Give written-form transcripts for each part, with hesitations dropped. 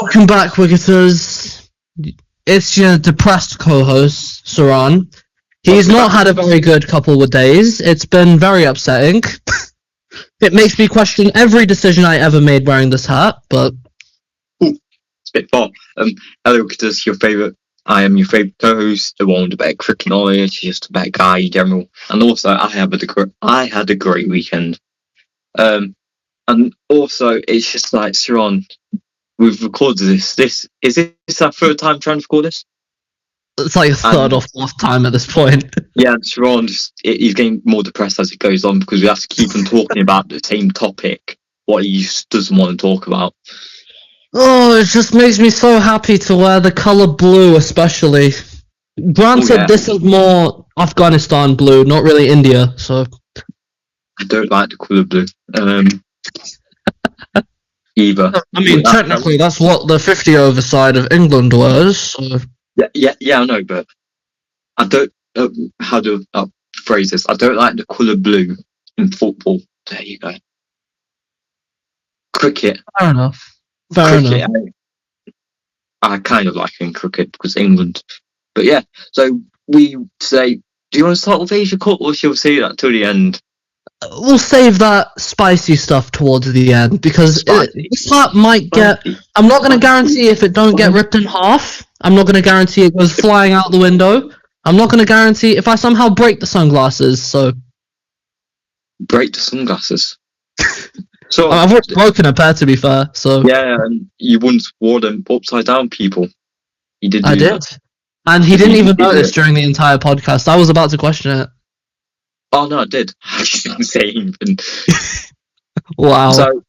Welcome back, Wicketers. It's your depressed co-host, Saraan. He's not had a very good couple of days. It's been very upsetting. It makes me question every decision I ever made wearing this hat, but... It's a bit far. Hello, Wicketers, I am your favourite co-host, the one with the better cricket knowledge, just a better guy in general. And also, I had a great weekend. And also, it's just like, Saraan, we've recorded this. Is this our third time trying to record this? It's like a third or fourth time at this point. Yeah, Saraan, he's getting more depressed as it goes on because we have to keep on talking about the same topic, what he just doesn't want to talk about. Oh, it just makes me so happy to wear the colour blue, especially. Granted, This is more Afghanistan blue, not really India, so... I don't like the colour blue. Either. I mean, technically, that's what the 50-over side of England was, so... Yeah, I know, but I don't... how do I phrase this? I don't like the colour blue in football. There you go. Cricket. Fair enough. I kind of like it in cricket because England. But yeah, so we say, do you want to start with Asia Cup or shall we say that till the end? We'll save that spicy stuff towards the end because this hat might get... I'm not going to guarantee if it don't get ripped in half. I'm not going to guarantee it goes flying out the window. I'm not going to guarantee if I somehow break the sunglasses, so... Break the sunglasses? So I've already broken a pair, to be fair, so... Yeah, and you once wore them upside down, people. You did I did. That. And he didn't even notice during the entire podcast. I was about to question it. Oh, no, I did. I didn't say anything. Wow. So,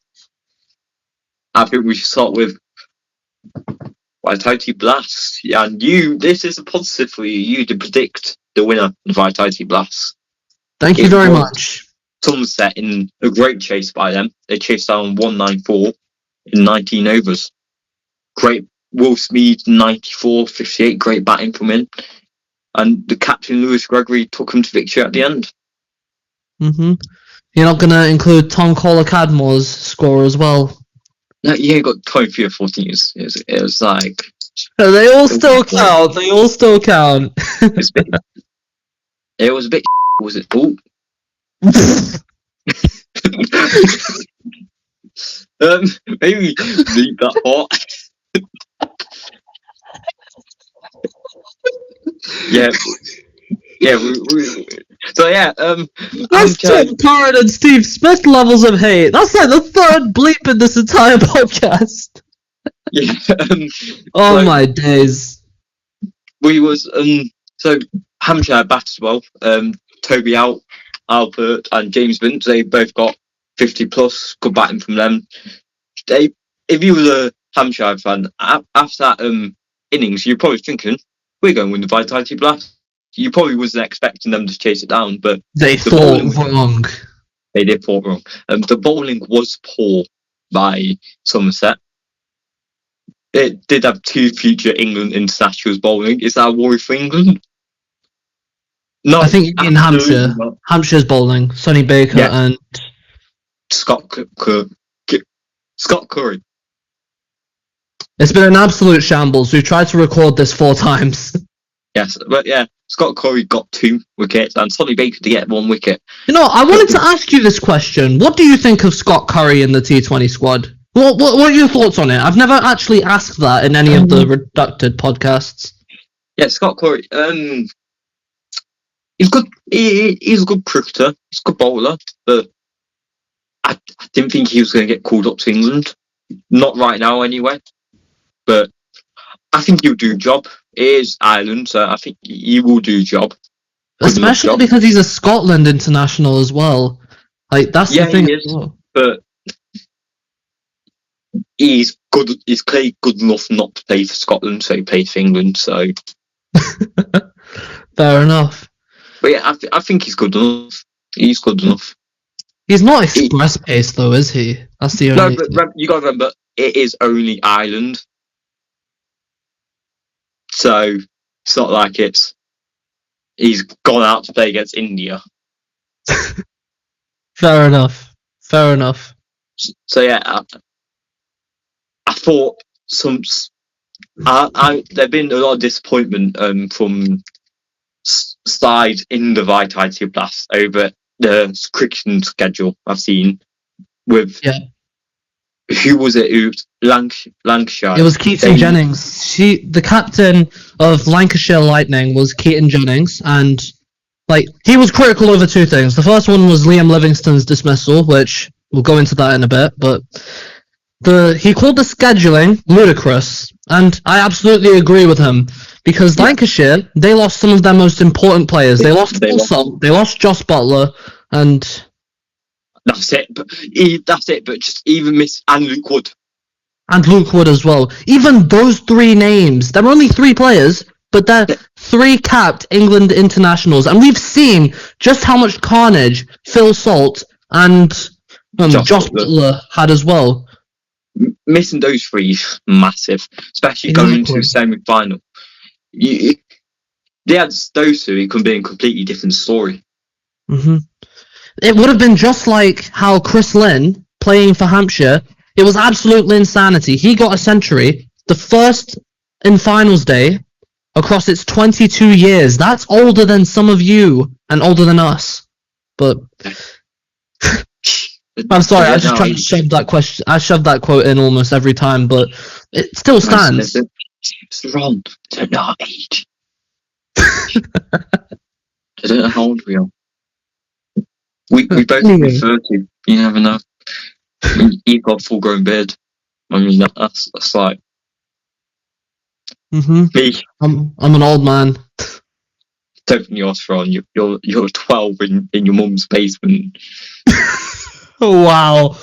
I think we should start with Vitality Blast. Yeah, and this is a positive for you to predict the winner of Vitality Blast. Thank you very much. Somerset in a great chase by them. They chased down 194 in 19 overs. Great Will Smeed, 94, 58, great batting from him. And the captain, Lewis Gregory, took him to victory at the end. Mm-hmm. You're not going to include Tom Kohler-Cadmore's score as well? No, he got 23 or 14. It was like... They all still count. They all still count. It was a bit... Was it? Ooh. Maybe leave that part. Yeah. So yeah, that's Tom Curran and Steve Smith levels of hate. That's like the third bleep in this entire podcast. Yeah. Oh my days. We was so Hampshire batted well. Toby Albert and James Vince, they both got 50 plus. Good batting from them. If you were a Hampshire fan, after that innings, you're probably thinking, we're going to win the Vitality Blast. You probably wasn't expecting them to chase it down, but... They thought wrong. They did thought wrong. The bowling was poor by Somerset. It did have two future England internationals bowling. Is that a worry for England? No, I think in Hampshire. Not. Hampshire's bowling. Sonny Baker and... Scott Curry. It's been an absolute shambles. We've tried to record this 4 times. Yes, but yeah, Scott Curry got 2 wickets and Sonny Baker to get 1 wicket. You know, I wanted to ask you this question. What do you think of Scott Curry in the T20 squad? What are your thoughts on it? I've never actually asked that in any of the Reducted podcasts. Yeah, Scott Curry, he's good. He's a good cricketer. He's a good bowler, but I didn't think he was going to get called up to England. Not right now, anyway. But I think he'll do a job. It is Ireland, so I think he will do a job. Especially because he's a Scotland international as well. Like that's the thing. He is, but he's good. He's clearly good enough not to play for Scotland, so he plays for England. So fair enough. But yeah, I think he's good enough. He's good enough. He's not express pace though, is he? That's the only. No, but you got to remember, it is only Ireland. So it's not like he's gone out to play against India. Fair enough. So yeah, I thought there've been a lot of disappointment from sides in the Vitality Blast over the cricketing schedule I've seen with who was it? Who Lancashire? It was Keaton Jennings. The captain of Lancashire Lightning was Keaton Jennings, and he was critical over two things. The first one was Liam Livingston's dismissal, which we'll go into that in a bit, but he called the scheduling ludicrous, and I absolutely agree with him, because Lancashire, they lost some of their most important players. They lost Phil Salt, they lost Josh Butler, and that's it. But just even miss and Luke Wood. And Luke Wood as well. Even those three names, they're only three players, but they're three capped England internationals, and we've seen just how much carnage Phil Salt and Josh Butler had as well. Missing those three is massive, especially going into the semi-final. They had those two, it could be a completely different story. Mm-hmm. It would have been just like how Chris Lynn, playing for Hampshire, it was absolute insanity. He got a century, the first in finals day, across its 22 years. That's older than some of you, and older than us. But I'm sorry, I just tried to shove that question. I shoved that quote in almost every time, but it still stands. It's wrong. I don't know our age. I don't know how old we are. We both be 30. You never know. You've got a full-grown beard. I mean, that's like me. I'm an old man. Don't think you're strong. You're 12 in your mum's basement. Wow.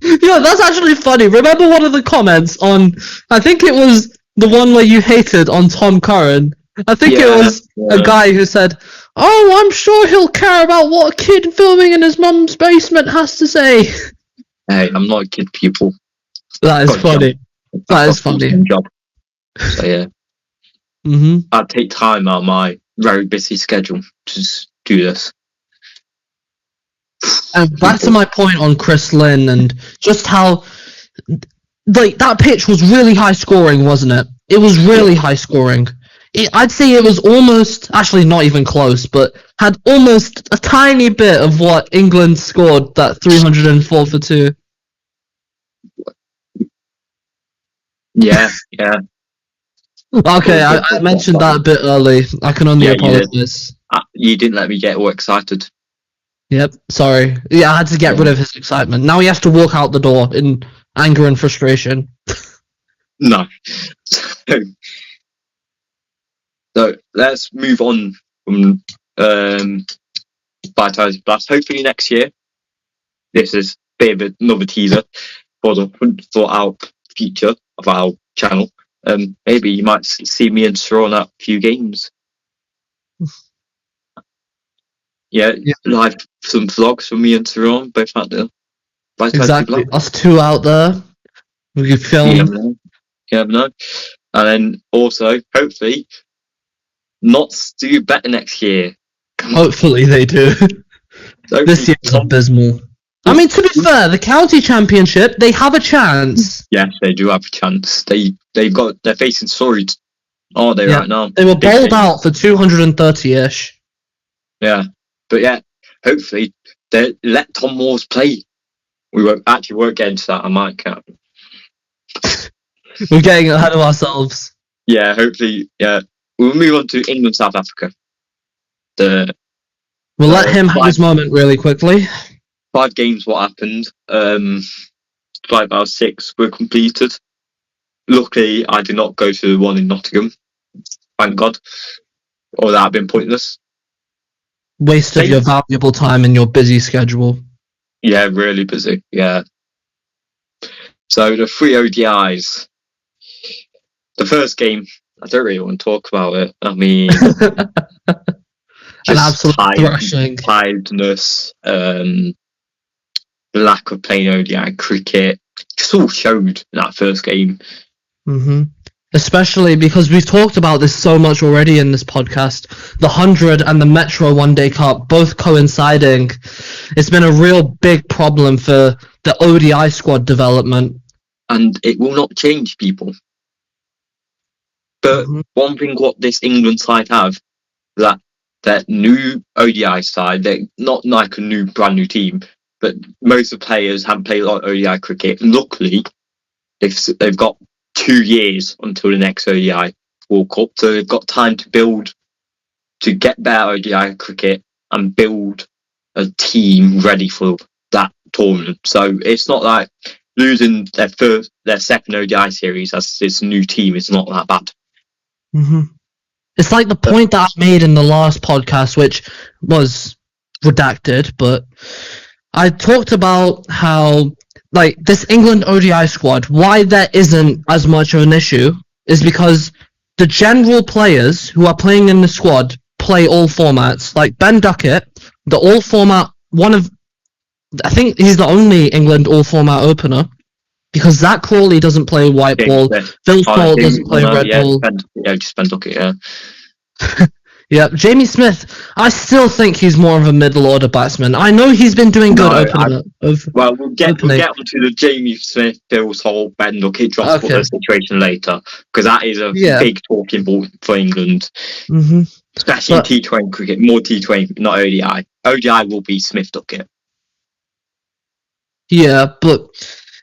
Yeah, that's actually funny. Remember one of the comments on, I think it was the one where you hated on Tom Curran. I think it was a guy who said, "Oh, I'm sure he'll care about what a kid filming in his mum's basement has to say." Hey, I'm not a kid, people. That is funny. That is funny. Job. So yeah. I'd take time out of my very busy schedule to do this. And back to my point on Chris Lynn and just how, that pitch was really high scoring, wasn't it? It was really high scoring. I'd say it was almost, actually not even close, but had almost a tiny bit of what England scored, that 304 for 2. Yeah. Okay, I mentioned that a bit early. I can only apologize. You didn't let me get all excited. Yep, sorry. Yeah, I had to get rid of his excitement. Now he has to walk out the door in anger and frustration. No. So let's move on from Vitality Blast. Hopefully next year, this is a bit of another teaser for our future of our channel. Maybe you might see me and Saraan at a few games. Live some vlogs from me and Saraan, both out there. Exactly, us two out there. We could film. You never know. And then also, hopefully, Notts do better next year. Hopefully they do. This year's abysmal. I mean, to be fair, the county championship, they have a chance. Yes, they do have a chance. They're facing Surrey, aren't they, right now? They were bowled out for 230-ish. Yeah, but hopefully they let Tom Moores play. We won't get into that. I might count. We're getting ahead of ourselves. Yeah, hopefully. Yeah, we'll move on to England, South Africa. We'll let him have his moment really quickly. 5 games. What happened? 5 out of 6 were completed. Luckily, I did not go to the one in Nottingham. Thank God. Or that had been pointless. Wasted your valuable time in your busy schedule. Yeah, really busy. Yeah. So the 3 ODIs. The first game, I don't really want to talk about it. I mean, an absolute thrashing. Tiredness, lack of playing ODI cricket, just all showed in that first game. Especially because we've talked about this so much already in this podcast. The 100 and the Metro One Day Cup both coinciding. It's been a real big problem for the ODI squad development. And it will not change, people. But one thing what this England side have, that new ODI side, they're not like a brand new team, but most of the players haven't played a lot of ODI cricket. Luckily, they've got 2 years until the next ODI World Cup, so they've got time to build, to get better ODI cricket and build a team ready for that tournament. So it's not like losing their second ODI series as this new team is not that bad. It's like the point that I made in the last podcast, which was redacted, but I talked about how, like, this England ODI squad, why there isn't as much of an issue is because the general players who are playing in the squad play all formats. Like Ben Duckett, the all format, I think he's the only England all format opener, because Zach Crawley doesn't play white ball, Phil Salt doesn't play red ball. Just Ben Duckett, yeah. Yeah, Jamie Smith, I still think he's more of a middle order batsman. I know he's been doing good opening. We'll get onto the Jamie Smith, Phil Salt, Ben Duckett drop situation later, because that is a big talking point for England. Especially in T20 cricket, more T20, not ODI. ODI will be Smith Duckett. Yeah, but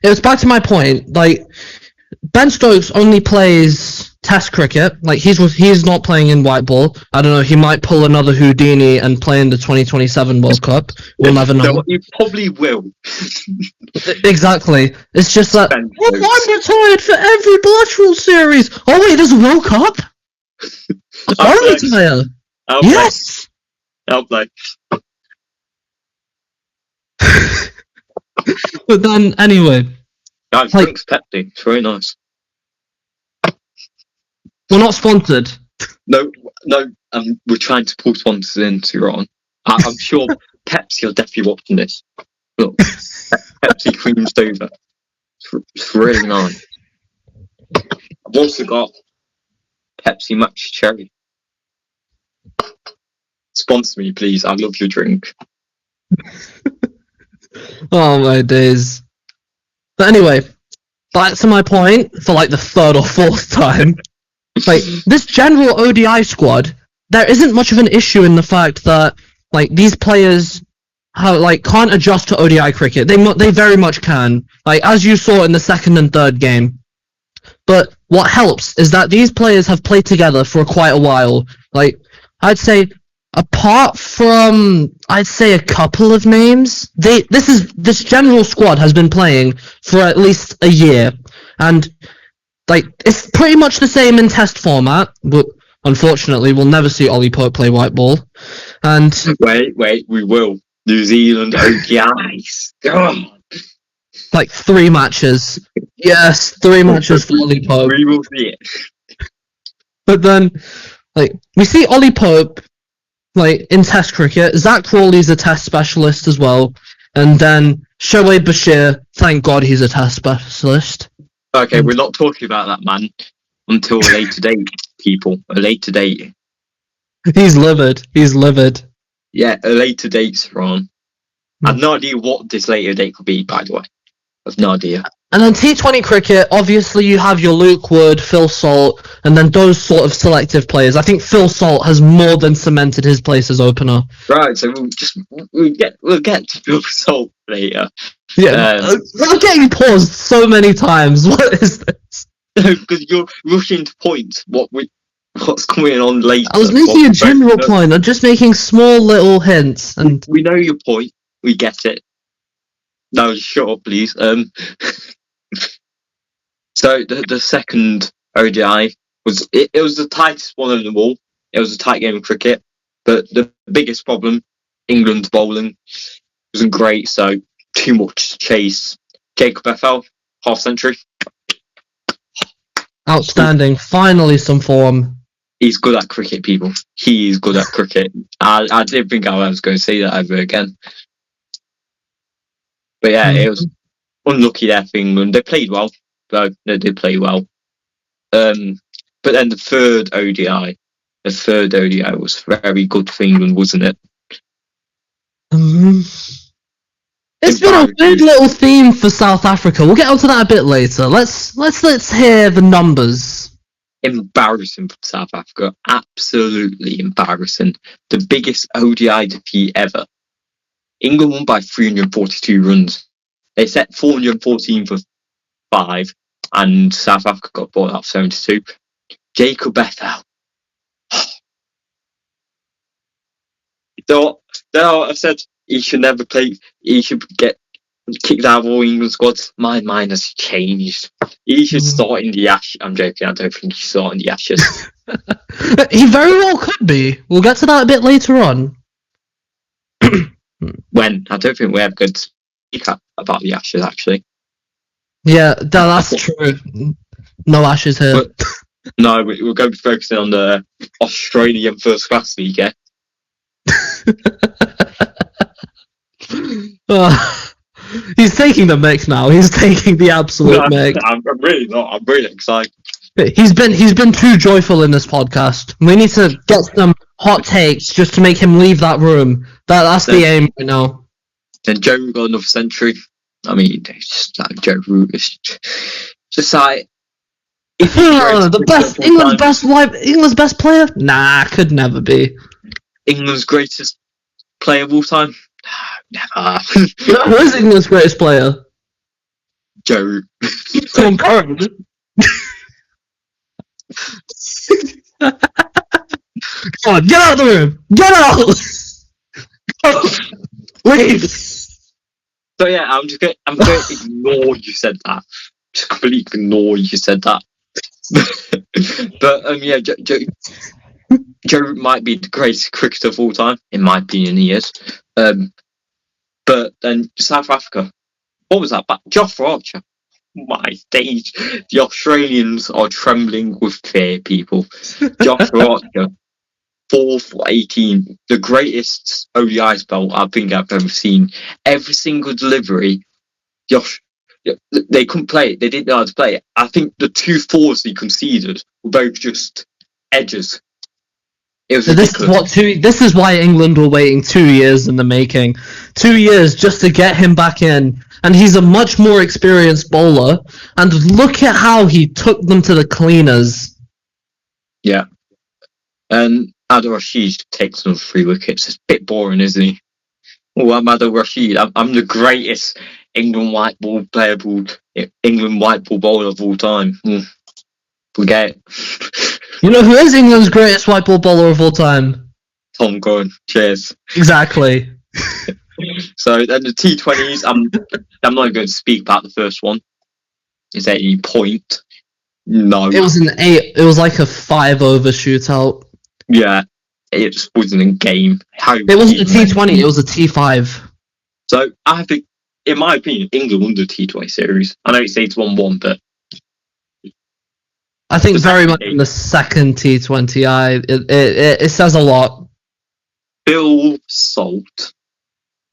it was back to my point. Like, Ben Stokes only plays Test cricket. Like, he's not playing in white ball. I don't know. He might pull another Houdini and play in the 2027 World Cup. We'll never know. No, he probably will. Exactly. It's just that I'm retired for every bilateral series. Oh wait, there's a World Cup. I'll retire. Yes. I'll play. But then, anyway. Thanks, Pepsi. It's very nice. We're not sponsored. No, we're trying to pull sponsors in, Saraan. I'm sure Pepsi are definitely watching this. Look, Pepsi cream soda. It's really nice. I've also got Pepsi Max Cherry. Sponsor me, please. I love your drink. Oh my days. But anyway, back to my point for like the third or fourth time. Like, this general ODI squad, there isn't much of an issue in the fact that, like, these players can't adjust to ODI cricket. They very much can. Like, as you saw in the second and third game. But what helps is that these players have played together for quite a while. Like, I'd say, apart from, a couple of names, this general squad has been playing for at least a year. And, like, it's pretty much the same in Test format, but unfortunately, we'll never see Ollie Pope play white ball. And wait, we will. New Zealand ODIs. Like 3 matches. Yes, 3 matches for Ollie Pope. We will see it. But then, like, we see Ollie Pope, like, in Test cricket. Zach Crawley's a Test specialist as well. And then Shoaib Bashir, thank God he's a Test specialist. Okay, we're not talking about that man until a later date, people. A later date. He's livid. Yeah, a later date, Saraan. I have no idea what this later date could be, by the way. I have no idea. And then T20 cricket, obviously you have your Luke Wood, Phil Salt, and then those sort of selective players. I think Phil Salt has more than cemented his place as opener. Right, so we'll get to Phil Salt later. Yeah, we're getting paused so many times. What is this? No, because you're rushing to point what's coming on later. I was making a general point. I'm just making small little hints. And we know your point. We get it. No, shut up, please. So the second ODI was the tightest one of them all. It was a tight game of cricket, but the biggest problem, England's bowling wasn't great. So too much chase. Jacob FL, half century. Outstanding. Finally, some form. He's good at cricket, people. He is good at cricket. I didn't think I was going to say that ever again. But yeah, it was unlucky there for England. They played well. They did play well. But then the third ODI was very good for England, wasn't it? It's been a weird little theme for South Africa. We'll get onto that a bit later. Let's hear the numbers. Embarrassing for South Africa. Absolutely embarrassing. The biggest ODI defeat ever. England won by 342 runs. They set 414 for 5, and South Africa got bought out 72. Jacob Bethel. So I said he should never play. He should get kicked out of all England squads. My mind has changed. He should start in the Ashes. I'm joking. I don't think he should start in the Ashes. He very well could be. We'll get to that a bit later on. When? I don't think we ever going to speak about the Ashes, actually. Yeah, that's true. No Ashes here. But, no, we're going to be focusing on the Australian first class league, yeah? He's taking the mic now. He's taking the absolute mic. I'm really not. I'm really excited. He's been too joyful in this podcast. We need to get some hot takes just to make him leave that room. That's the aim right now. Then Joe Root got another century. I mean, it's just like Joe Root is just like the best England's best player. Nah, could never be. England's greatest player of all time. Never. Who is England's greatest player? Joe Root. Tom Curran. Come on, get out of the room! Get out! Leave! So yeah, I'm going to ignore you said that. Just completely ignore you said that. But yeah, Joe might be the greatest cricketer of all time, in my opinion. He is. But then South Africa, what was that? Jofra Archer. My days, the Australians are trembling with fear, people. Jofra Archer, 4 for 18, the greatest ODI spell I think I've ever seen. Every single delivery, they couldn't play it. They didn't know how to play it. I think the 2 fours he conceded were both just edges. It was ridiculous. This is why England were waiting 2 years in the making. 2 years just to get him back in. And he's a much more experienced bowler. And look at how he took them to the cleaners. Yeah. And Adil Rashid takes them 3 wickets. It's a bit boring, isn't he? Oh, I'm Adil Rashid. I'm the greatest England white ball bowler of all time. Forget it. You know who is England's greatest white ball bowler of all time? Tom Curran. Cheers. Exactly. So then the T20s, I'm not going to speak about the first one. Is there any point? No. It was it was like a 5-over shootout. Yeah, it wasn't a game. It wasn't a T20, it was a T5. So I think, in my opinion, England won the T20 series. I know you say it's 1-1, but I think very much in the second T20, it says a lot. Bill Salt,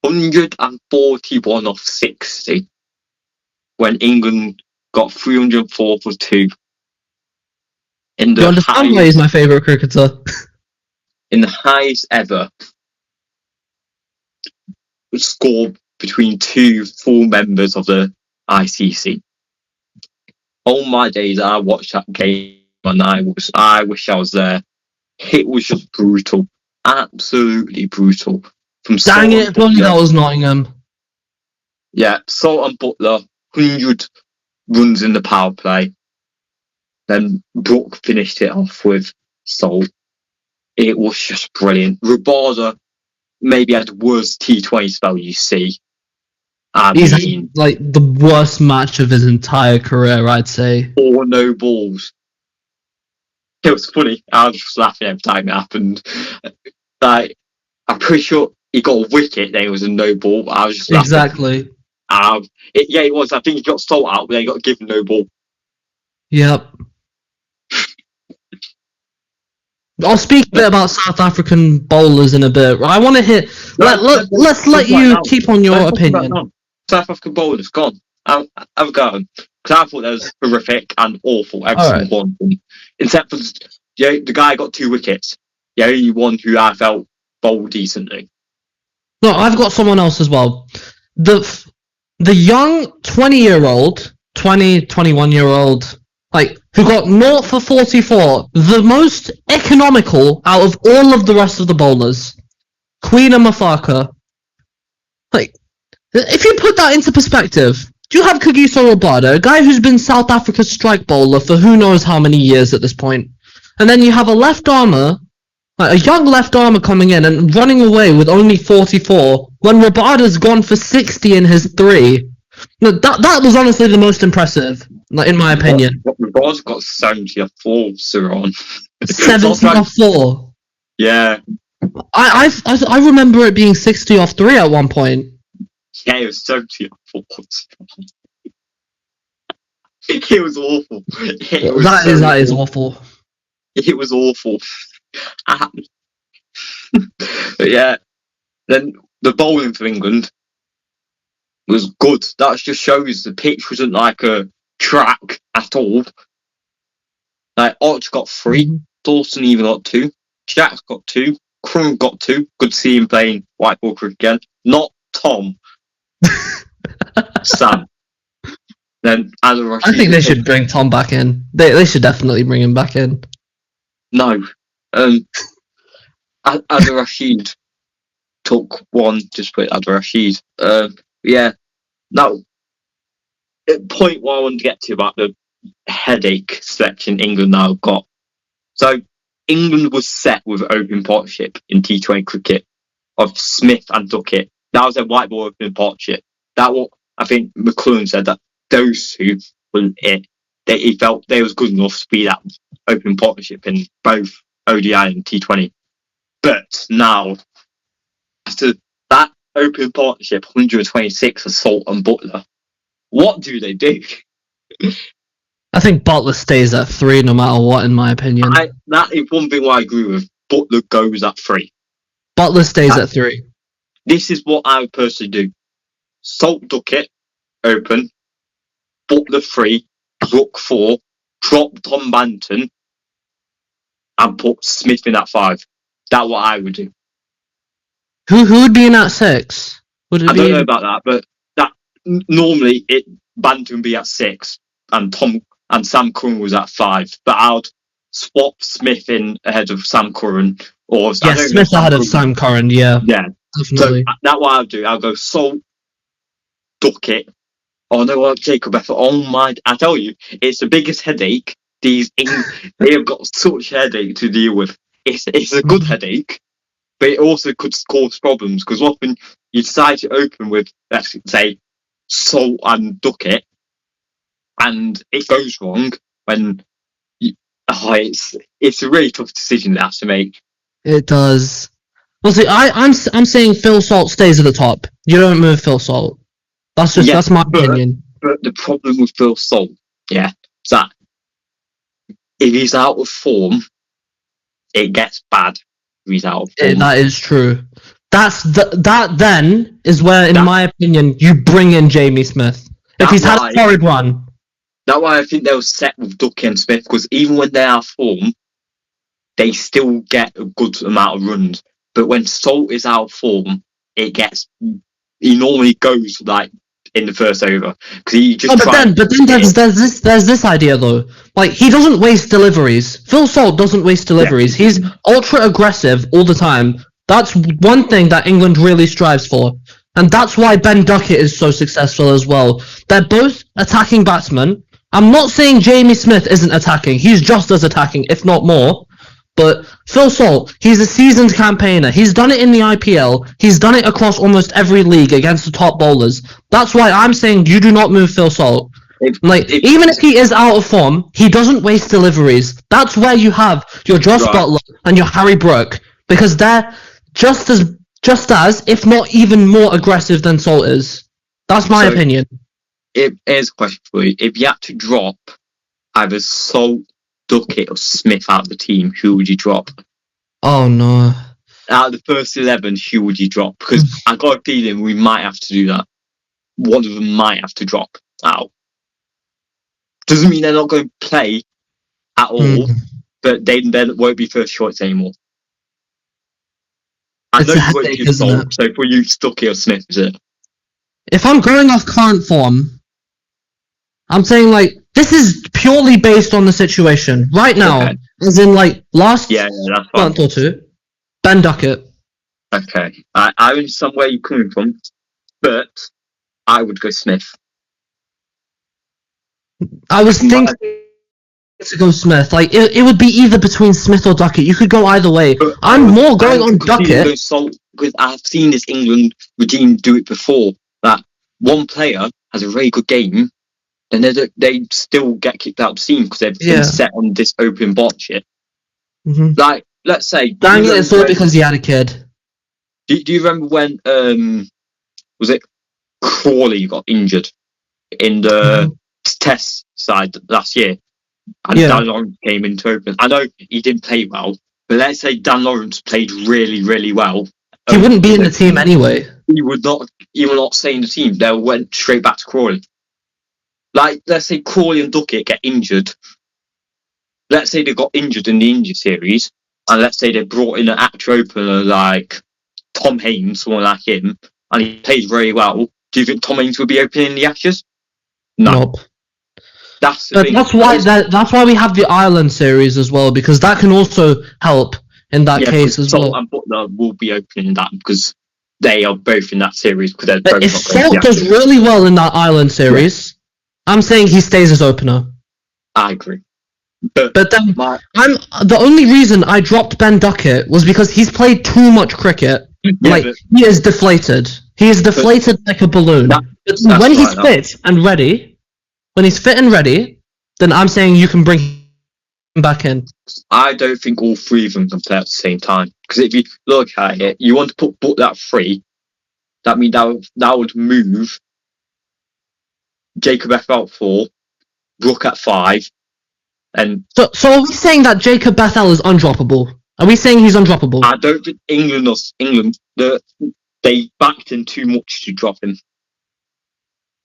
141 off 60, when England got 304 for 2. You understand why he's my favourite cricketer? In the highest ever score between 2 full members of the ICC. All my days, I watched that game and I wish I was there. It was just brutal, absolutely brutal. Dang it! Only that was Nottingham. Yeah, Salt and Butler, 100 runs in the power play. Then Brook finished it off with Salt. It was just brilliant. Rabada maybe had the worst T20 spell you see. He's had, like, the worst match of his entire career, I'd say. 4 no balls. It was funny. I was just laughing every time it happened. Like, I'm pretty sure he got a wicket, then it was a no ball. I was just laughing. Exactly. Yeah, it was. I think he got Salt out, but then he got given no ball. Yep. I'll speak a bit about South African bowlers in a bit. I want to hear. Let's let you keep on your opinion. South African bowlers, gone. I've got them. Because I thought that was horrific and awful. Every All single one of them. Except for the guy got 2 wickets. The only one who I felt bowled decently. No, I've got someone else as well. The young 20-year-old, 21-year-old, who got 0 for 44, the most economical out of all of the rest of the bowlers, Queen of Mafaka. If you put that into perspective, you have Kagiso Rabada, a guy who's been South Africa's strike bowler for who knows how many years at this point, and then you have a left armer, a young left armer coming in and running away with only 44 when Rabada's gone for 60 in his 3. No, that was honestly the most impressive, in my opinion. Rabada's got 70 off 4, Saraan. 70 off 4? Yeah. I remember it being 60 off 3 at one point. Yeah, it was 70 off 4. It was awful. That is awful. It was awful. But yeah, then the bowling for England was good. That just shows the pitch wasn't like a track at all. Arch got 3, Dawson even got 2, Jack got 2, Crumb got 2. Good to see him playing white ball cricket again. Not Tom. Sam. Then Adil Rashid. I think they should bring Tom back in. They should definitely bring him back in. No. Adil Rashid took 1, just put Adil Rashid. Yeah. Now, the point what I wanted to get to about the headache selection England now got. So, England was set with open partnership in T20 cricket of Smith and Duckett. That was their white ball opening partnership. That what I think McLuhan said that those two were it. He felt they was good enough to be that open partnership in both ODI and T20. But now, after that open partnership, 126 for Salt and Butler, what do they do? I think Butler stays at 3 no matter what, in my opinion. That is one thing I agree with. Butler goes at 3. Butler stays at 3. This is what I would personally do. Salt Duckett, open. Butler 3, Brook 4, drop Tom Banton, and put Smith in at 5. That's what I would do. Who would be in at 6? I don't know about that, but that normally Banton would be at 6, and Sam Curran was at 5. But I'd swap Smith in ahead of Sam Curran, or Smith ahead of Sam Curran. Yeah, definitely. So that's what I'll do. I'll go Salt, Duckett. Oh no, Jacob Effort. Oh my! I tell you, it's the biggest headache. They have got such headache to deal with. It's a good headache, but it also could cause problems because often you decide to open with, let's say, Salt and Duckett, and it goes wrong when it's a really tough decision they have to make. It does. Well, see, I'm saying Phil Salt stays at the top. You don't move Phil Salt. That's my opinion. But the problem with Phil Salt, is that if he's out of form, it gets bad. If he's out of form. That is true. That then is where, in my opinion, you bring in Jamie Smith. If he's had a horrid run. That's why I think they were set with Duckett and Smith, because even when they are form, they still get a good amount of runs. But when Salt is out of form, he normally goes in the first over because he just. But then there's this idea though. He doesn't waste deliveries. Phil Salt doesn't waste deliveries. Yeah. He's ultra aggressive all the time. That's one thing that England really strives for, and that's why Ben Duckett is so successful as well. They're both attacking batsmen. I'm not saying Jamie Smith isn't attacking. He's just as attacking, if not more. But Phil Salt, he's a seasoned campaigner. He's done it in the IPL. He's done it across almost every league against the top bowlers. That's why I'm saying you do not move Phil Salt. Even if he is out of form, he doesn't waste deliveries. That's where you have your Josh Butler and your Harry Brook, because they're just as, if not even more aggressive than Salt is. That's my opinion. Here's a question for you. If you had to drop either Salt, Duckett or Smith out of the team, who would you drop? Oh no. Out of the first 11, who would you drop? Because I got a feeling we might have to do that. One of them might have to drop out. Doesn't mean they're not going to play at all, but they then won't be first choice anymore. I know you won't do so for you, Stuckey or Smith, is it? If I'm going off current form, I'm saying, like, this is purely based on the situation. Right now, as in, like, last month or two, Ben Duckett. Okay. I understand where you're coming from, but I would go Smith. I was thinking to go Smith. Like, it would be either between Smith or Duckett. You could go either way. But I'm more going on Duckett. Because I've seen this England regime do it before. That one player has a very good game, and they still get kicked out of the team because they've been set on this open bullshit. Mm-hmm. Like, let's say... It's all because he had a kid. Do you remember when, was it Crawley got injured in the test side last year? And Dan Lawrence came into open. I know he didn't play well, but let's say Dan Lawrence played really, really well. He wouldn't be in the team anyway. He would not stay in the team. They went straight back to Crawley. Like, let's say Crawley and Duckett get injured. Let's say they got injured in the injury series, and let's say they brought in an actual opener like Tom Haynes, someone like him, and he played very well. Do you think Tom Haynes would be opening the Ashes? No. Nope. That's the thing. That's why we have the Ireland series as well, because that can also help in that case as well. And Butler will be opening that because they are both in that series. Because they're both if Salt does really well in that Ireland series, I'm saying he stays as opener. I agree. But then the only reason I dropped Ben Duckett was because he's played too much cricket. He is deflated. He is deflated like a balloon. When he's fit and ready, then I'm saying you can bring him back in. I don't think all three of them can play at the same time. Because if you look at it, you want to put that free. That means that would move Jacob F out 4, Brook at 5, and so are we saying that Jacob Bethel is undroppable? Are we saying he's undroppable? I don't think England they backed him too much to drop him.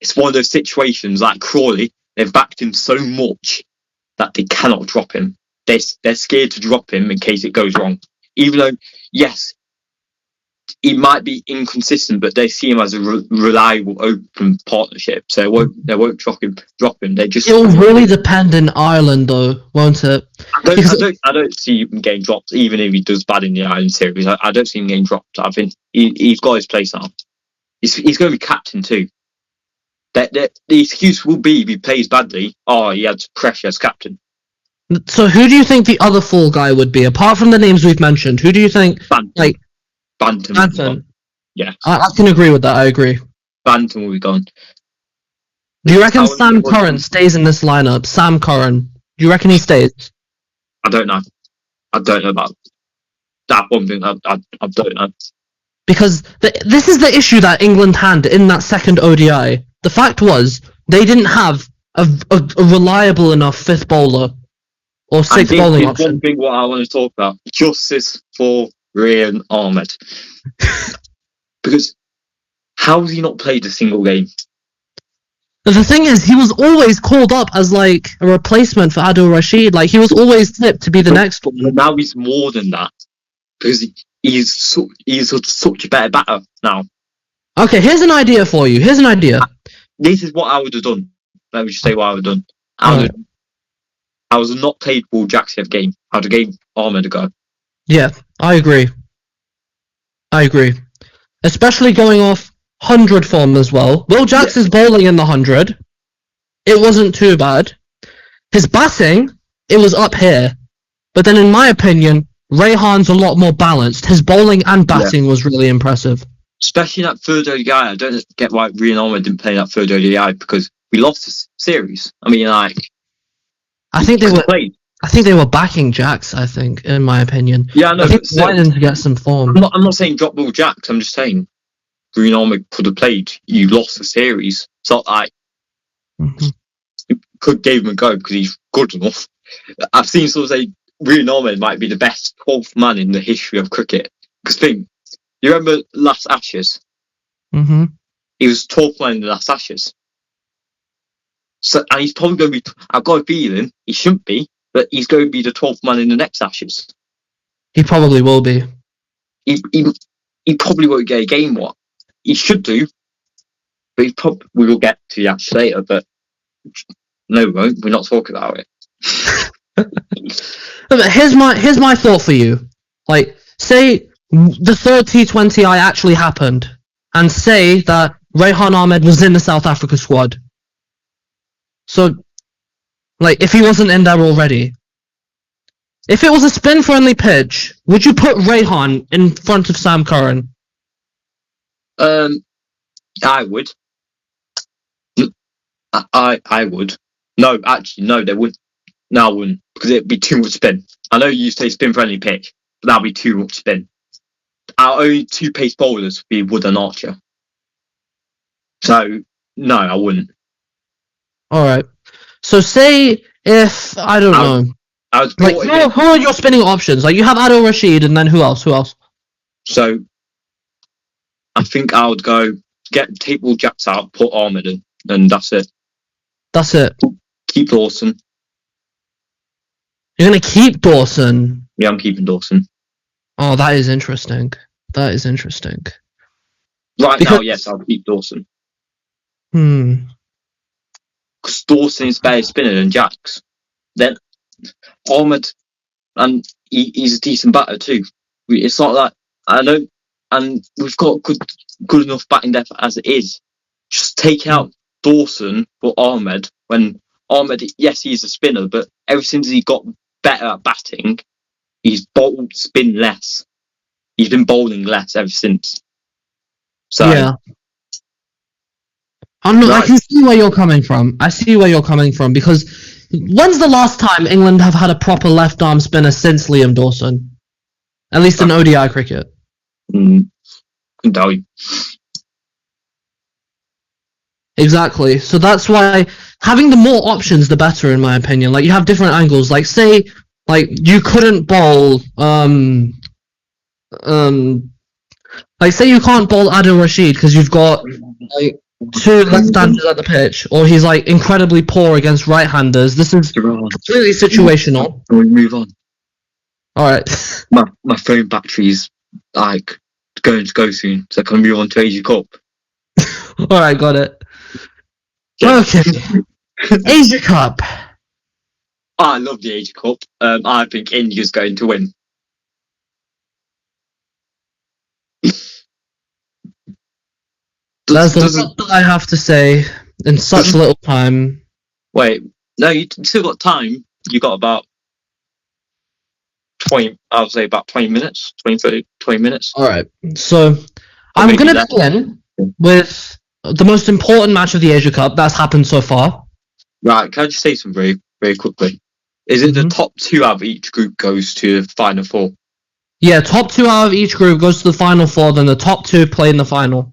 It's one of those situations like Crawley. They've backed him so much that they cannot drop him. They're scared to drop him in case it goes wrong. Even though, yes, he might be inconsistent, but they see him as a reliable, open partnership. So they won't drop him. It'll really depend in Ireland, though, won't it? I don't see him getting dropped, even if he does bad in the Ireland series. I don't see him getting dropped. I think he's got his place now. He's going to be captain too. The excuse will be if he plays badly. Oh, he had pressure as captain. So who do you think the other fall guy would be, apart from the names we've mentioned? Who do you think? Bantam. Yeah. I can agree with that, I agree. Bantam will be gone. Do you reckon Sam Curran stays in this lineup? Sam Curran. Do you reckon he stays? I don't know. I don't know about that one thing. I don't know. Because this is the issue that England had in that second ODI. The fact was, they didn't have a reliable enough fifth bowler or sixth bowling option. One thing what I want to talk about. Justice for Ryan Ahmed. Because how has he not played a single game? But the thing is, he was always called up as like a replacement for Adil Rashid. Like, he was always tipped to be the next one. But now he's more than that. Because he's such a better batter now. Okay, here's an idea for you. This is what I would have done. Let me just say what I would have done. I was not played Will Jackson game. I would have gave Ahmed a go. Yeah, I agree. Especially going off 100 form as well. Will Jackson's bowling in the 100. It wasn't too bad. His batting, it was up here. But then in my opinion, Rehan's a lot more balanced. His bowling and batting was really impressive. Especially that third ODI. I don't get why Ryan Ahmed didn't play that third ODI because we lost the series. I mean, like... I think they were backing Jacks, I think, in my opinion. Yeah, I know. I think they wanted him to get some form. I'm not saying drop Will Jacks. I'm just saying Ryan Ahmed could have played. You lost the series. It's not like... Could give him a go because he's good enough. I've seen someone say Ryan Ahmed might be the best 12th man in the history of cricket. Because you remember last Ashes? Mm-hmm. He was 12th man in the last Ashes. So, and he's probably going to be. I've got a feeling he shouldn't be, but he's going to be the 12th man in the next Ashes. He probably will be. He probably won't get a game. What he should do, but we will get to the Ashes later. But no, we won't. We're not talking about it. Here's my thought for you. Like, say the third T20I actually happened, and say that Rehan Ahmed was in the South Africa squad. So, like, if he wasn't in there already, if it was a spin-friendly pitch, would you put Rehan in front of Sam Curran? I would. I would. No, actually, no, they would. No, I wouldn't, because it'd be too much spin. I know you say spin-friendly pitch, but that'd be too much spin. Our only two pace bowlers would be Wood and Archer. So, no, I wouldn't. Alright. So say if, I don't know. Like, who are your spinning options? Like, you have Adil Rashid, and then who else? So, I think I would go take Will Jacks out, put Ahmed in, and that's it. That's it. Keep Dawson. You're going to keep Dawson? Yeah, I'm keeping Dawson. Oh, that is interesting. Right now, yes, I'll keep Dawson. Because Dawson is better spinner than Jacks. Then Ahmed, and he's a decent batter too. It's not that I know, and we've got good enough batting depth as it is. Just take out Dawson for Ahmed. When Ahmed, yes, he's a spinner, but ever since he got better at batting, he's bowled spin less. He's been bowling less ever since. So yeah. I can see where you're coming from. Because when's the last time England have had a proper left arm spinner since Liam Dawson? At least in ODI cricket. Couldn't tell you. Exactly. So that's why having the more options, the better, in my opinion. Like, you have different angles. Like, say, like, you couldn't bowl, like, say you can't bowl Adil Rashid because you've got, like, two left-handers at the pitch, or he's, like, incredibly poor against right-handers. This is completely situational. Can we move on? Alright. My phone battery's, like, going to go soon, so can we move on to Asia Cup? Alright, got it. Okay. Asia Cup. I love the Asia Cup. I think India's going to win. That's a lot that I have to say in such little time. Wait, no, you still got time. You got about 20, I would say about 20 minutes, 20 minutes. Alright, so I'm going to begin with the most important match of the Asia Cup that's happened so far. Right, can I just say something very, very quickly? Is it the top two out of each group goes to the final four? Yeah, top two out of each group goes to the final four, then the top two play in the final.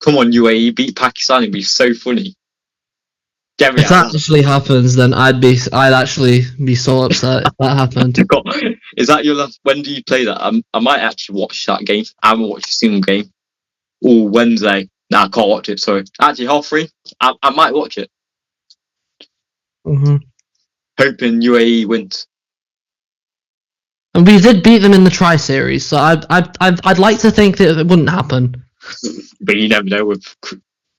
Come on, UAE beat Pakistan, it'd be so funny. If that actually happens, then I'd actually be so upset if that happened. Is that your last? When do you play that? I might actually watch that game. I haven't watched a single game. Oh, Wednesday. Nah, I can't watch it. Sorry. Actually, 3:30. I might watch it. Hoping UAE wins. And we did beat them in the Tri Series, so I'd like to think that it wouldn't happen. But you never know with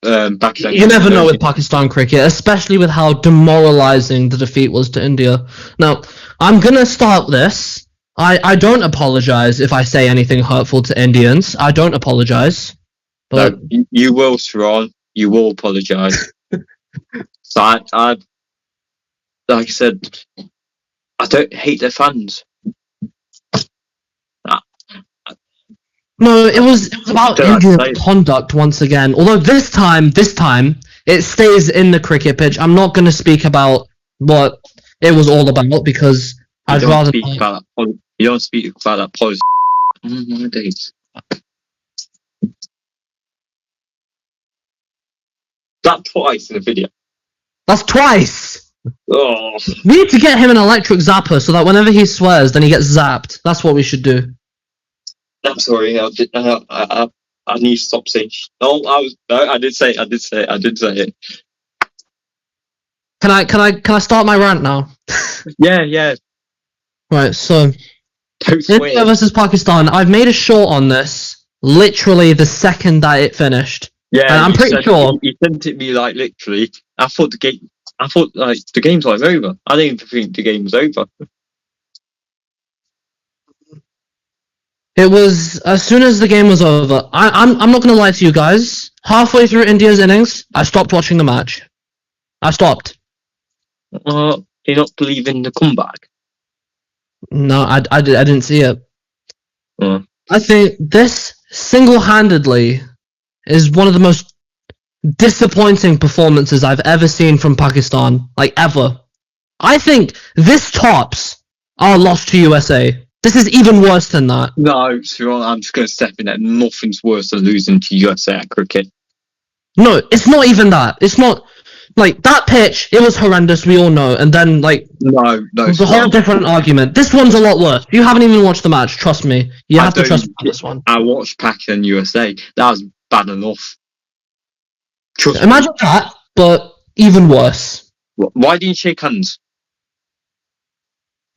Pakistan. You never know with Pakistan cricket, especially with how demoralizing the defeat was to India. Now, I'm gonna start this. I don't apologize if I say anything hurtful to Indians. I don't apologize. But no, you will, Saraan. You will apologize. So I, like I said, I don't hate their fans. No, it was about India's conduct once again. Although this time, it stays in the cricket pitch. I'm not going to speak about what it was all about because I'd rather. You don't speak about that policy. Oh my days. That twice in the video. That's twice. Oh. We need to get him an electric zapper so that whenever he swears, then he gets zapped. That's what we should do. I'm sorry. I need to stop saying. I did say it. Can I start my rant now? Yeah. Right, so Don't swear. India versus Pakistan. I've made a short on this literally the second that it finished. Yeah, and I'm pretty sure you sent it me like literally. I thought like the game's like over. I didn't even think the game was over. it was as soon as the game was over. I'm not gonna lie to you guys. Halfway through India's innings, I stopped watching the match. I stopped. Do you not believe in the comeback? No, I didn't see it. I think this single-handedly is one of the most disappointing performances I've ever seen from Pakistan, like ever. I think this tops our loss to USA. This is even worse than that. No, Saraan, I'm just going to step in there. Nothing's worse than losing to USA at cricket. No, it's not even that. It's not like that pitch. It was horrendous. We all know. And then no, it's a whole different argument. This one's a lot worse. You haven't even watched the match. Trust me. You have to trust me on this one. I watched Pakistan USA. That was bad enough. Imagine that, but even worse. Why didn't you shake hands?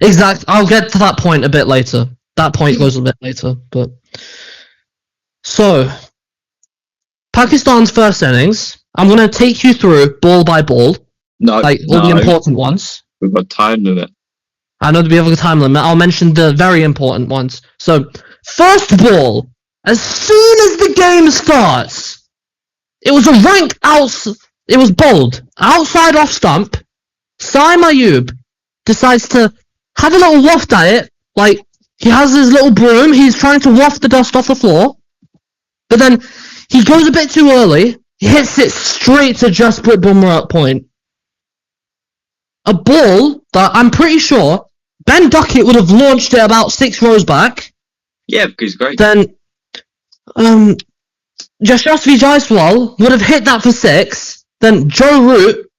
Exactly. I'll get to that point a bit later. That point goes a bit later, but so Pakistan's first innings. I'm gonna take you through ball by ball, all the important ones. We've got time limit. I know we have a time limit. I'll mention the very important ones. So first ball, as soon as the game starts, it was a rank out. It was bowled outside off stump. Saim Ayub decides to have a little waft at it, like he has his little broom, he's trying to waft the dust off the floor, but then he goes a bit too early, he hits it straight to Jasprit Bumrah at point. A ball that I'm pretty sure Ben Duckett would have launched it about 6 rows back. Yeah, because he's great. Then Yashasvi Jaiswal would have hit that for 6, then Joe Root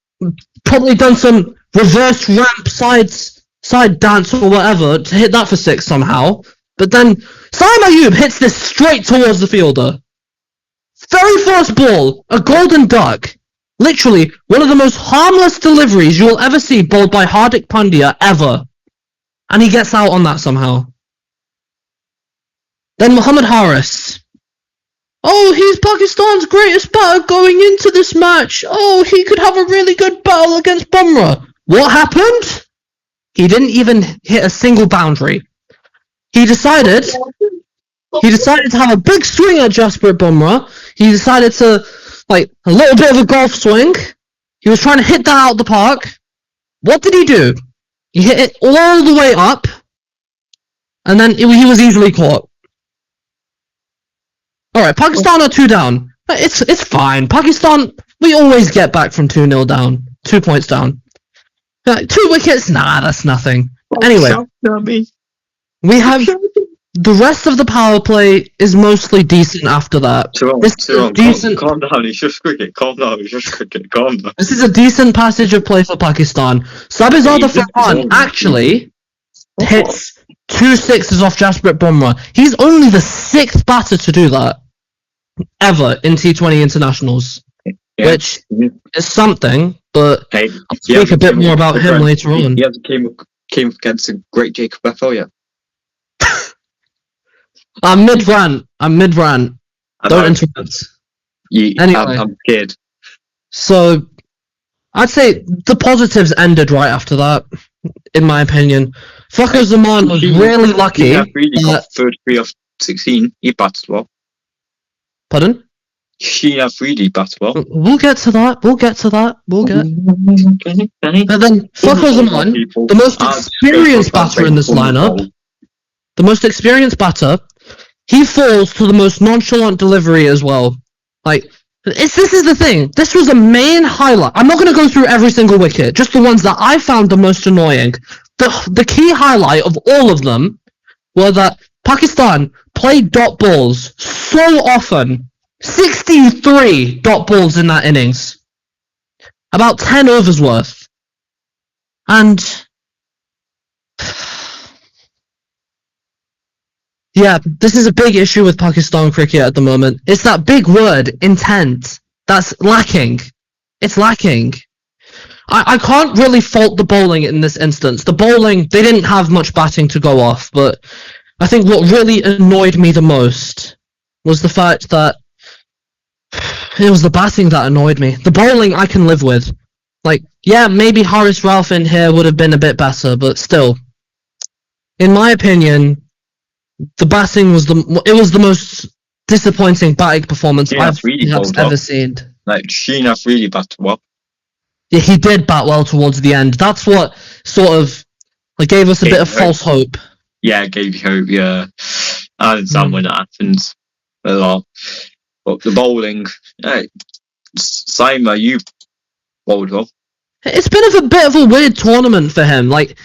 probably done some reverse ramp side dance or whatever to hit that for 6 somehow. But then Saim Ayub hits this straight towards the fielder. Very first ball, a golden duck. Literally one of the most harmless deliveries you will ever see bowled by Hardik Pandya ever. And he gets out on that somehow. Then Muhammad Haris. Oh, he's Pakistan's greatest batter going into this match. Oh, he could have a really good battle against Bumrah. What happened? He didn't even hit a single boundary. He decided to have a big swing at Jasprit Bumrah. He decided to, a little bit of a golf swing. He was trying to hit that out the park. What did he do? He hit it all the way up, and then he was easily caught. Alright, Pakistan are 2 down. It's fine. Pakistan, we always get back from 2-0 down. 2 points down. 2 wickets? Nah, that's nothing. Anyway, we have the rest of the power play is mostly decent after that. Saraan, calm down. It's just cricket. Calm down. This is a decent passage of play for Pakistan. Sabizada Farhan actually hits 2 sixes off Jasprit Bumrah. He's only the 6th batter to do that ever in T20 internationals, which is something. But I'll speak a bit more about him later on. He hasn't came against a great Jacob Bethel yet. I'm mid-rant. Don't interrupt. Anyway. I'm scared. So, I'd say the positives ended right after that, in my opinion. Fakhar Zaman was really lucky. He got 33 off 16. He batted well. Pardon? She really batted well. We'll get to that. But then, Fakhar Zaman, the most experienced batter in this lineup, he falls to the most nonchalant delivery as well. This is the thing. This was a main highlight. I'm not going to go through every single wicket, just the ones that I found the most annoying. The key highlight of all of them were that Pakistan played dot balls so often. 63 dot balls in that innings. About 10 overs worth. And yeah, this is a big issue with Pakistan cricket at the moment. It's that big word, intent, that's lacking. It's lacking. I can't really fault the bowling in this instance. The bowling, they didn't have much batting to go off, but I think what really annoyed me the most was the fact that it was the batting that annoyed me. The bowling I can live with. Like, yeah, maybe Haris Ralph in here would have been a bit better, but still. In my opinion, the batting was the most disappointing batting performance I've ever seen. Like, Srinath really batted well. Yeah, he did bat well towards the end. That's what sort of gave us a bit of false hope. Yeah, it gave you hope, yeah. I understand when that happens a lot. But the bowling, Saima, you bowled well. It's been a bit of a weird tournament for him. Like,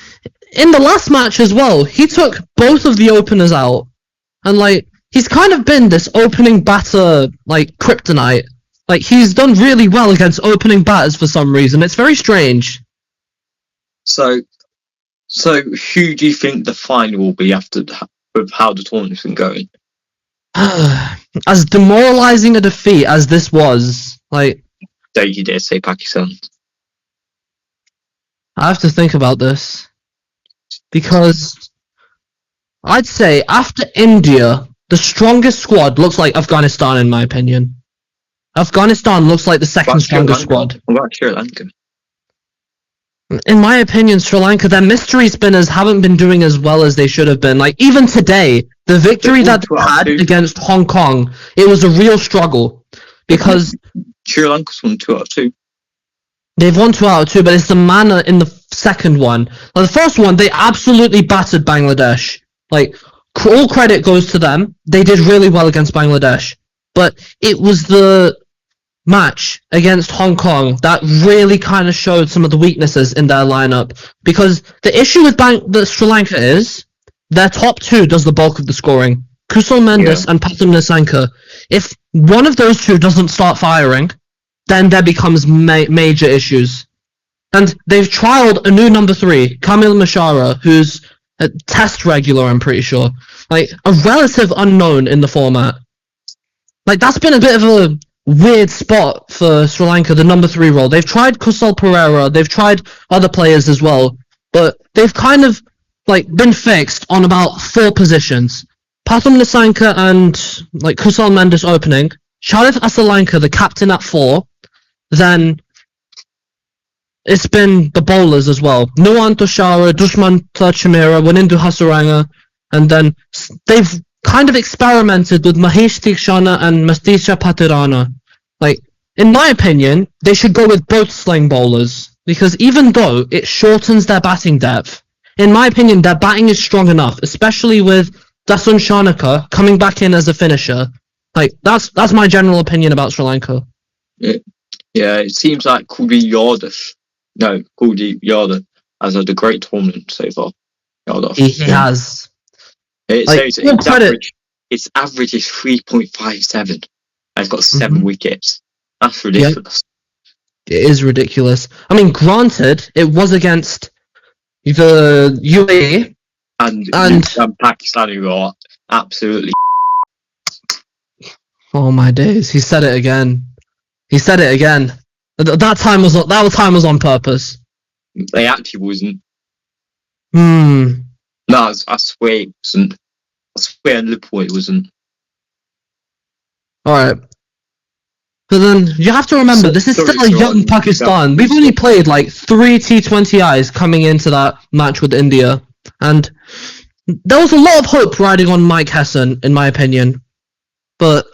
in the last match as well, he took both of the openers out. And, he's kind of been this opening batter, kryptonite. He's done really well against opening batters for some reason. It's very strange. So who do you think the final will be with how the tournament's been going? As demoralizing a defeat as this was, Don't you dare say Pakistan. I have to think about this. Because I'd say after India, the strongest squad looks like Afghanistan, in my opinion. Afghanistan looks like the second strongest squad. What about Sri Lanka? In my opinion, Sri Lanka, their mystery spinners haven't been doing as well as they should have been. Even today, the victory that they had against Hong Kong, it was a real struggle. Because Sri Lanka's won 2 out of 2. They've won 2 out of 2, but it's the manner in the second one. The first one, they absolutely battered Bangladesh. All credit goes to them. They did really well against Bangladesh. But it was the match against Hong Kong that really kind of showed some of the weaknesses in their lineup. Because the issue with Sri Lanka is their top 2 does the bulk of the scoring. Kusal Mendes and Pathum Nissanka. If one of those 2 doesn't start firing, then there becomes major issues. And they've trialed a new number 3, Kamil Mishara, who's a test regular, I'm pretty sure. A relative unknown in the format. That's been a bit of a weird spot for Sri Lanka, the number 3 role. They've tried Kusal Perera, they've tried other players as well, but they've kind of been fixed on about 4 positions. Pathum Nissanka and Kusal Mendes opening, Sharif Asalanka, the captain at 4, then it's been the bowlers as well. Nuwan Toshara, Dushmanta Chimera, Wanindu Hasaranga, and then they've kind of experimented with Mahesh Tikshana and Mastisha Patirana. In my opinion, they should go with both sling bowlers, because even though it shortens their batting depth, in my opinion, their batting is strong enough, especially with Dasun Shanaka coming back in as a finisher. That's my general opinion about Sri Lanka. Yeah, it seems like Kuldeep Yadav has had a great tournament so far. He has. Its average is 3.57. And it's got 7 wickets. That's ridiculous. Yep. It is ridiculous. I mean, granted, it was against the UAE and Pakistan, who are absolutely. Oh my days! He said it again. That time was on purpose. They actually wasn't. No, I swear it wasn't. I swear in Liverpool it wasn't. Alright. But then, you have to remember, this is still a young Pakistan. We've only played 3 T20Is coming into that match with India. And there was a lot of hope riding on Mike Hesson, in my opinion. But,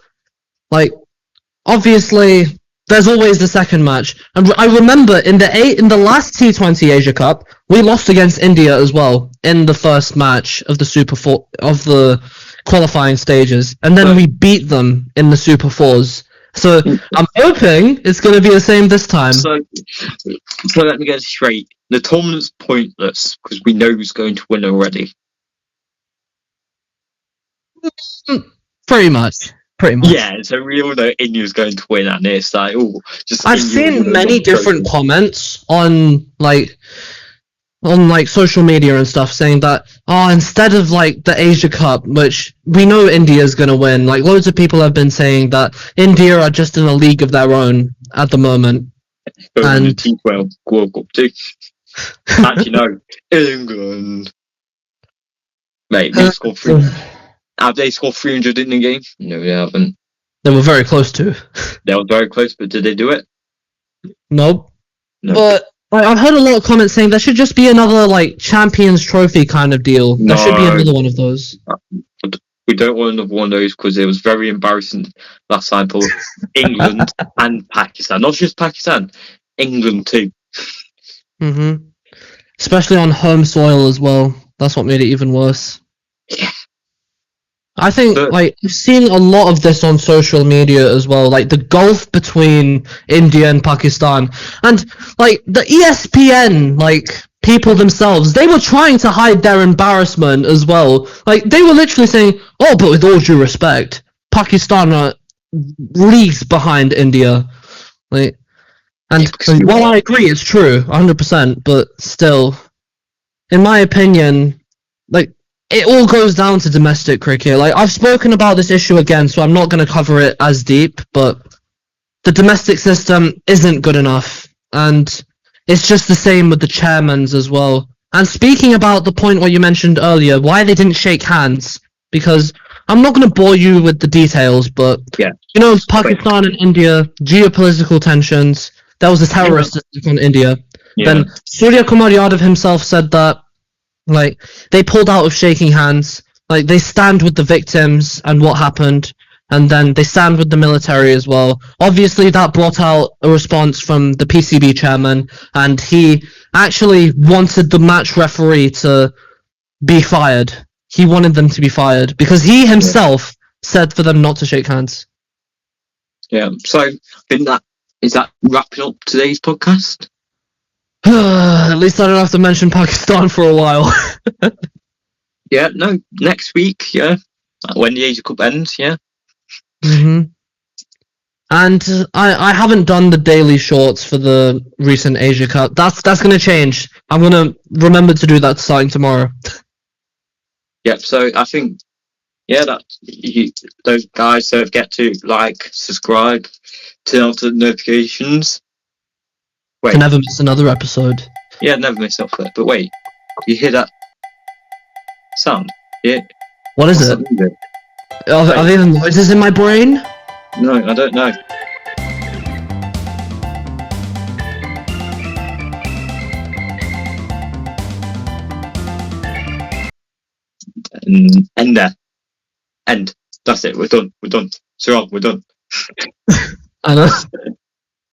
obviously, there's always the second match. And I remember in the last T20 Asia Cup, we lost against India as well in the first match of the of the qualifying stages, and then we beat them in the Super 4s. So I'm hoping it's going to be the same this time. So let me get it straight. The tournament's pointless because we know who's going to win already. Pretty much. Yeah, so we all know India's going to win, and it's I've seen many different comments on social media and stuff saying that instead of the Asia Cup, which we know India's going to win, loads of people have been saying that India are just in a league of their own at the moment. And T12 World Cup too. Actually, no, England. Mate, they scored 3. Have they scored 300 in the game? No, they haven't. They were very close to. They were very close, but did they do it? Nope. No. But I've heard a lot of comments saying there should just be another like Champions Trophy kind of deal. There should be another one of those. We don't want another one of those because it was very embarrassing last time for England and Pakistan. Not just Pakistan, England too. Especially on home soil as well. That's what made it even worse. Yeah. I think, I've seen a lot of this on social media as well, like, the gulf between India and Pakistan, and, like, the ESPN, like, people themselves, they were trying to hide their embarrassment as well. Like, they were literally saying, oh, but with all due respect, Pakistan are leagues behind India. Like, and, while I agree, it's true, 100%, but still, in my opinion, like, it all goes down to domestic cricket. Like, I've spoken about this issue again, so I'm not going to cover it as deep, but the domestic system isn't good enough, and it's just the same with the chairmans as well. And speaking about the point what you mentioned earlier, why they didn't shake hands, because I'm not going to bore you with the details, but, yeah. You know, Pakistan and India, geopolitical tensions, there was a terrorist attack on India. Yeah. Then Surya Kumar Yadav himself said that, like, they pulled out of shaking hands. Like, they stand with the victims and what happened, and then they stand with the military as well. Obviously, that brought out a response from the PCB chairman, and he actually wanted the match referee to be fired. He wanted them to be fired, because he himself said for them not to shake hands. Yeah, so I think is that wrapping up today's podcast? At least I don't have to mention Pakistan for a while. Yeah, no, next week, yeah. When the Asia Cup ends, yeah. And I haven't done the daily shorts for the recent Asia Cup. That's going to change. I'm going to remember to do that starting tomorrow. Yeah, so I think, that those guys don't get to like, subscribe, turn on the notifications. Wait. To never miss another episode. Yeah, never miss off that. But wait, you hear that sound? Yeah. What is it? Are there even noises in my brain? No, I don't know. End there. End. That's it. We're done. Saraan, we're done. I know.